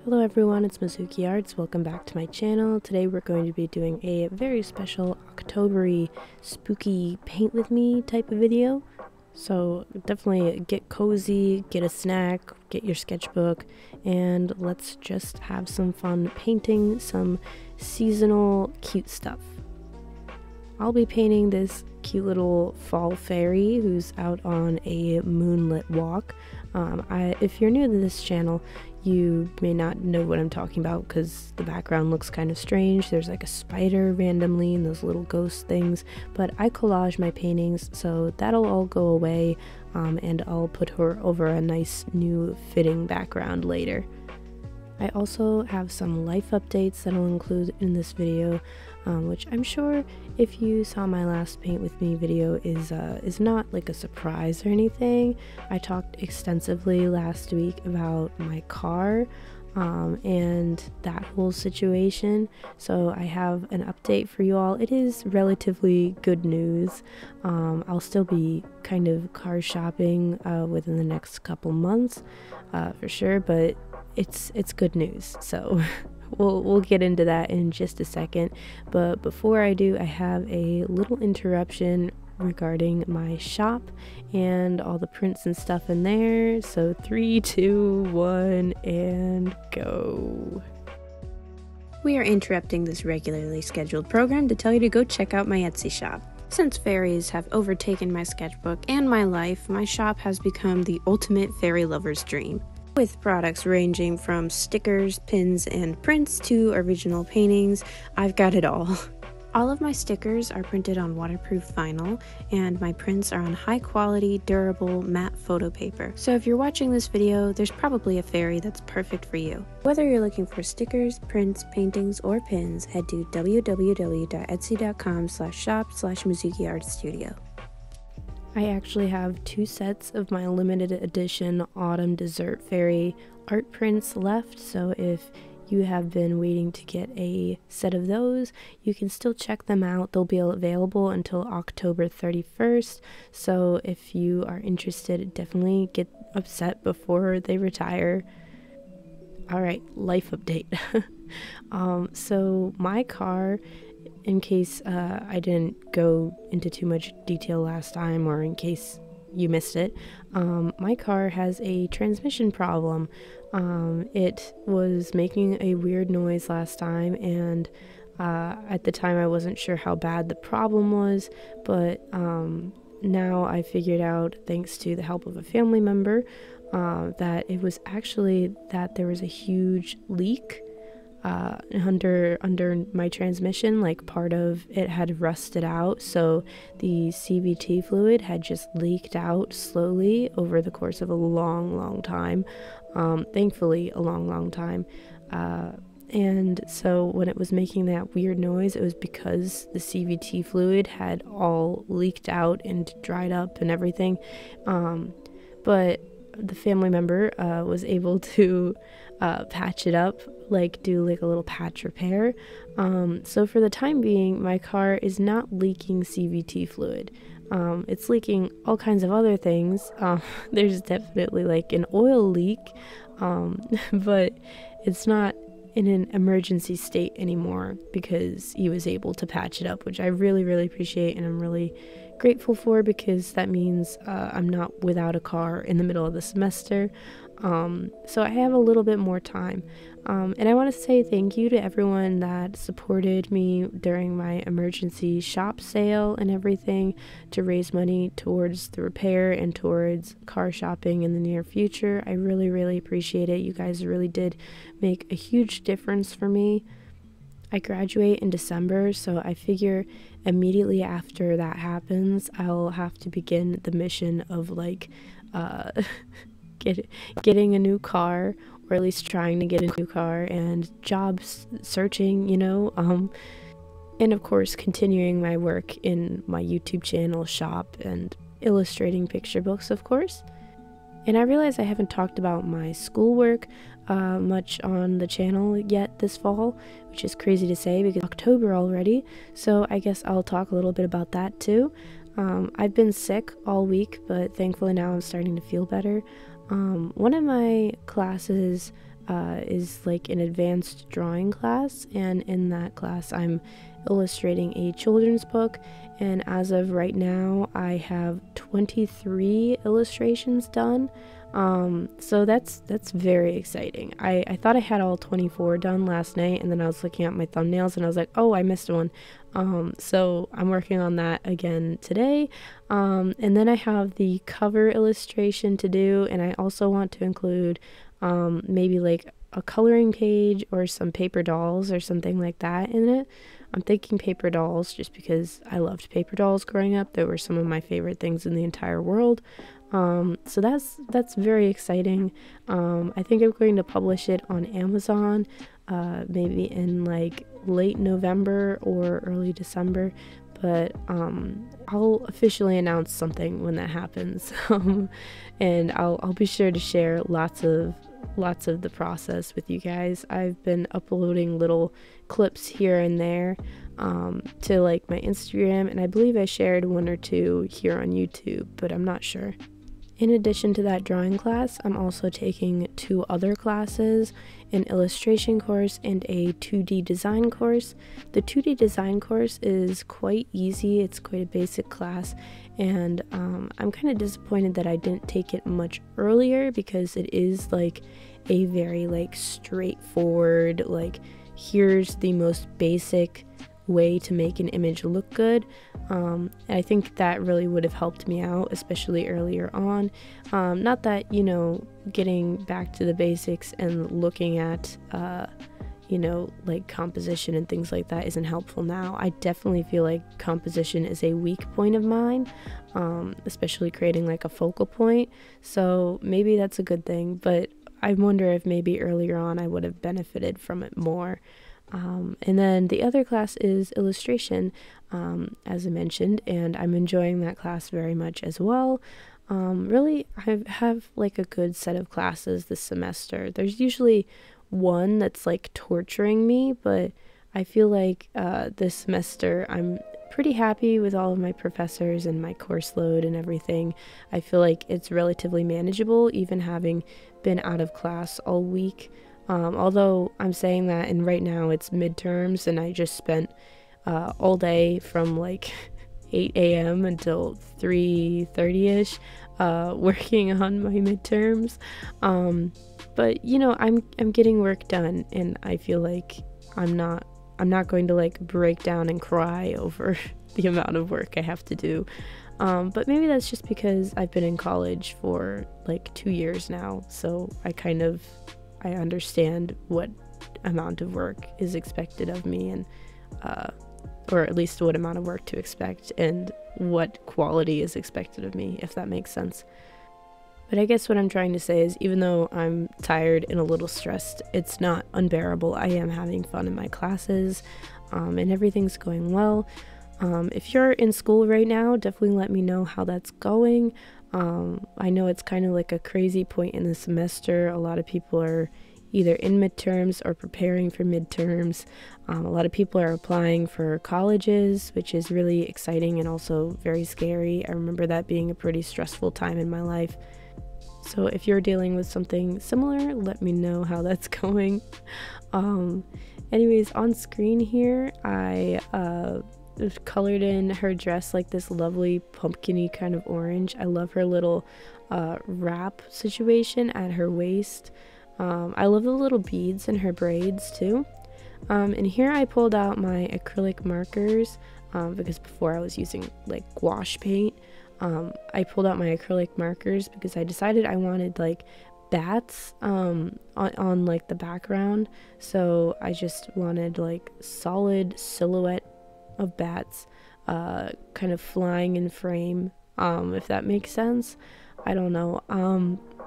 Hello everyone, it's Mizuki Arts. Welcome back to my channel. Today we're going to be doing a very special October-y spooky paint with me type of video. So definitely get cozy, get a snack, get your sketchbook, and let's just have some fun painting some seasonal cute stuff. I'll be painting this cute little fall fairy who's out on a moonlit walk. If you're new to this channel, you may not know what I'm talking about because the background looks kind of strange. There's like a spider randomly and those little ghost things, but I collage my paintings, so that'll all go away, and I'll put her over a nice new fitting background later. I also have some life updates that I'll include in this video, which I'm sure if you saw my last paint with me video is not like a surprise or anything. I talked extensively last week about my car and that whole situation, so I have an update for you all. It is relatively good news. I'll still be kind of car shopping within the next couple months for sure, but it's good news, so we'll get into that in just a second. But before I do, I have a little interruption regarding my shop and all the prints and stuff in there. So 3, 2, 1, and go. We are interrupting this regularly scheduled program to tell you to go check out my Etsy shop. Since fairies have overtaken my sketchbook and my life, my shop has become the ultimate fairy lover's dream. With products ranging from stickers, pins, and prints to original paintings, I've got it all. All of my stickers are printed on waterproof vinyl, and my prints are on high-quality, durable, matte photo paper. So if you're watching this video, there's probably a fairy that's perfect for you. Whether you're looking for stickers, prints, paintings, or pins, head to www.etsy.com/shop/MizukiArtStudio. I actually have 2 sets of my limited edition Autumn Dessert Fairy art prints left, so if you have been waiting to get a set of those, you can still check them out. They'll be available until October 31st, so if you are interested, definitely get a set before they retire. Alright, life update. So my car, in case I didn't go into too much detail last time, or in case you missed it, my car has a transmission problem. It was making a weird noise last time, and at the time I wasn't sure how bad the problem was, but now I figured out, thanks to the help of a family member, that it was actually that there was a huge leak under my transmission. Like, part of it had rusted out, so the CVT fluid had just leaked out slowly over the course of a long time, thankfully a long time, and so when it was making that weird noise, it was because the CVT fluid had all leaked out and dried up and everything, but the family member was able to patch it up, like do like a little patch repair. So for the time being, my car is not leaking CVT fluid. It's leaking all kinds of other things. There's definitely like an oil leak, but it's not in an emergency state anymore because he was able to patch it up, which I really appreciate, and I'm really grateful for, because that means I'm not without a car in the middle of the semester. So I have a little bit more time, and I want to say thank you to everyone that supported me during my emergency shop sale and everything to raise money towards the repair and towards car shopping in the near future. I really appreciate it. You guys really did make a huge difference for me. I graduate in December, so I figure immediately after that happens, I'll have to begin the mission of like getting a new car, or at least trying to get a new car, and job searching, you know, and of course continuing my work in my YouTube channel shop and illustrating picture books, of course. And I realize I haven't talked about my schoolwork much on the channel yet this fall, which is crazy to say because it's October already, so I guess I'll talk a little bit about that too. I've been sick all week, but thankfully now I'm starting to feel better. One of my classes is like an advanced drawing class, and in that class I'm illustrating a children's book, and as of right now I have 23 illustrations done. So that's very exciting. I thought I had all 24 done last night, and then I was looking at my thumbnails and I was like, oh, I missed one. So I'm working on that again today. And then I have the cover illustration to do, and I also want to include maybe like a coloring page or some paper dolls or something like that in it. I'm thinking paper dolls just because I loved paper dolls growing up. They were some of my favorite things in the entire world. So that's very exciting. I think I'm going to publish it on Amazon, maybe in like late November or early December, but I'll officially announce something when that happens. And I'll be sure to share lots of the process with you guys. I've been uploading little clips here and there to like my Instagram, and I believe I shared one or two here on YouTube, but I'm not sure. In addition to that drawing class, I'm also taking 2 other classes, an illustration course and a 2D design course. The 2D design course is quite easy. It's quite a basic class, and I'm kind of disappointed that I didn't take it much earlier, because it is like a very like straightforward, like here's the most basic way to make an image look good. I think that really would have helped me out, especially earlier on. Not that, you know, getting back to the basics and looking at you know, like composition and things like that isn't helpful now. I definitely feel like composition is a weak point of mine, especially creating like a focal point, so maybe that's a good thing, but I wonder if maybe earlier on I would have benefited from it more. And then the other class is illustration, as I mentioned, and I'm enjoying that class very much as well. Really, I have like a good set of classes this semester. There's usually one that's like torturing me, but I feel like this semester I'm pretty happy with all of my professors and my course load and everything. I feel like it's relatively manageable, even having been out of class all week. Although I'm saying that, and right now it's midterms, and I just spent all day from like 8 a.m. until 3:30ish working on my midterms. But you know, I'm getting work done, and I feel like I'm not going to like break down and cry over the amount of work I have to do. But maybe that's just because I've been in college for like 2 years now, so I understand what amount of work is expected of me, and or at least what amount of work to expect and what quality is expected of me, if that makes sense. But I guess what I'm trying to say is, even though I'm tired and a little stressed, it's not unbearable. I am having fun in my classes, and everything's going well. If you're in school right now, definitely let me know how that's going. I know it's kind of like a crazy point in the semester. A lot of people are either in midterms or preparing for midterms. A lot of people are applying for colleges, which is really exciting and also very scary. I remember that being a pretty stressful time in my life. So if you're dealing with something similar, let me know how that's going. Anyways, on screen here, I colored in her dress like this lovely pumpkin-y kind of orange. I love her little wrap situation at her waist. I love the little beads in her braids too. And here I pulled out my acrylic markers, because before I was using like gouache paint. I pulled out my acrylic markers because I decided I wanted like bats on like the background, so I just wanted like solid silhouette of bats kind of flying in frame, if that makes sense. I don't know,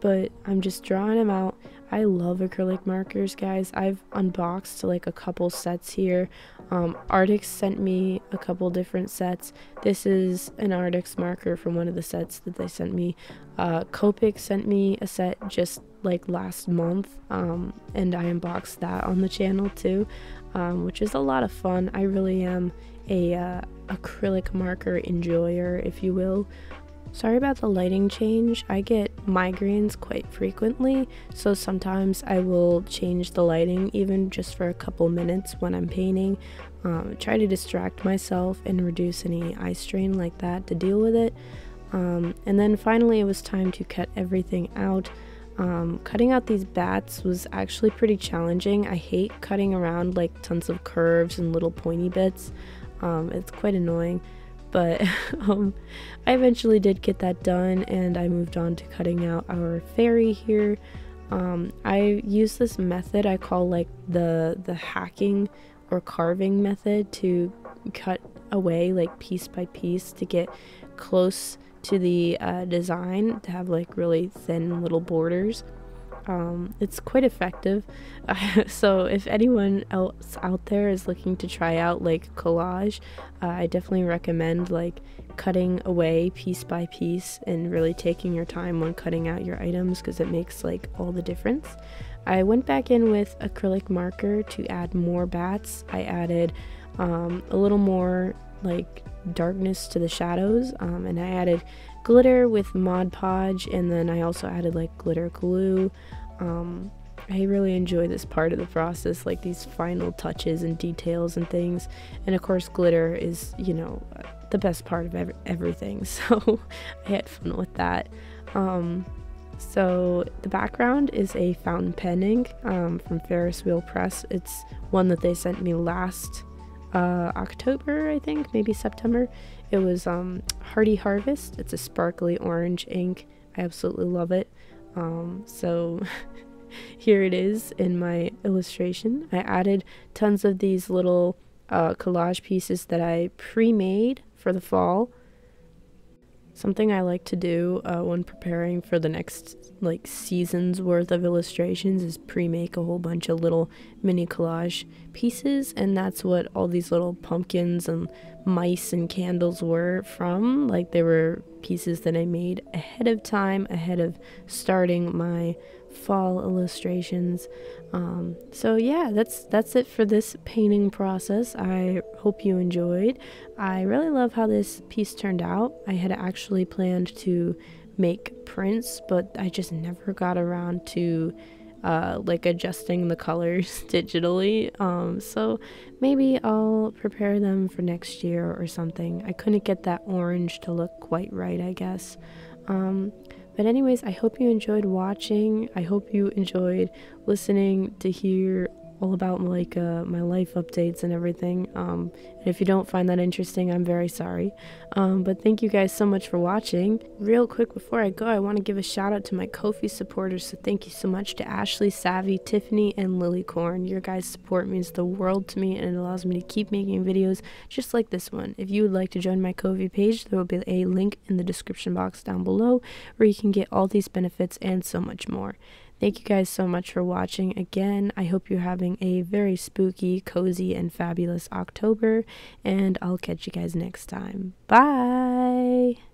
but I'm just drawing them out. I love acrylic markers, guys. I've unboxed like a couple sets here. Artix sent me a couple different sets. This is an Artix marker from one of the sets that they sent me. Copic sent me a set just like last month, and I unboxed that on the channel too, which is a lot of fun. I really am a acrylic marker enjoyer, if you will. Sorry about the lighting change. I get migraines quite frequently, so sometimes I will change the lighting even just for a couple minutes when I'm painting. Try to distract myself and reduce any eye strain like that to deal with it. And then finally it was time to cut everything out. Cutting out these bats was actually pretty challenging. I hate cutting around like tons of curves and little pointy bits. It's quite annoying. But I eventually did get that done, and I moved on to cutting out our fairy here. I use this method I call like the hacking or carving method to cut away like piece by piece to get close to the design, to have like really thin little borders. It's quite effective. So if anyone else out there is looking to try out like collage, I definitely recommend like cutting away piece by piece and really taking your time when cutting out your items, because it makes like all the difference. I went back in with acrylic marker to add more bats. I added a little more like darkness to the shadows, and I added glitter with Mod Podge, and then I also added like glitter glue. I really enjoy this part of the process, like these final touches and details and things. And of course glitter is, you know, the best part of everything, so I had fun with that. So the background is a fountain pen ink from Ferris Wheel Press. It's one that they sent me last October, I think, maybe September. It was Hardy Harvest. It's a sparkly orange ink. I absolutely love it. So here it is in my illustration. I added tons of these little collage pieces that I pre-made for the fall. Something I like to do when preparing for the next like season's worth of illustrations is pre-make a whole bunch of little mini collage pieces, and that's what all these little pumpkins and mice and candles were from. Like, they were pieces that I made ahead of time, ahead of starting my fall illustrations. So yeah, that's it for this painting process. I hope you enjoyed. I really love how this piece turned out. I had actually planned to make prints, but I just never got around to like adjusting the colors digitally. So maybe I'll prepare them for next year or something. I couldn't get that orange to look quite right, I guess. But anyways, I hope you enjoyed watching. I hope you enjoyed listening to hear all about like my life updates and everything. And if you don't find that interesting, I'm very sorry. But thank you guys so much for watching. Real quick before I go, I want to give a shout out to my Ko-fi supporters. So thank you so much to Ashley, Savvy, Tiffany, and Lilycorn. Your guys' support means the world to me, and it allows me to keep making videos just like this one. If you would like to join my Ko-fi page, there will be a link in the description box down below where you can get all these benefits and so much more. Thank you guys so much for watching again. I hope you're having a very spooky, cozy, and fabulous October, and I'll catch you guys next time. Bye!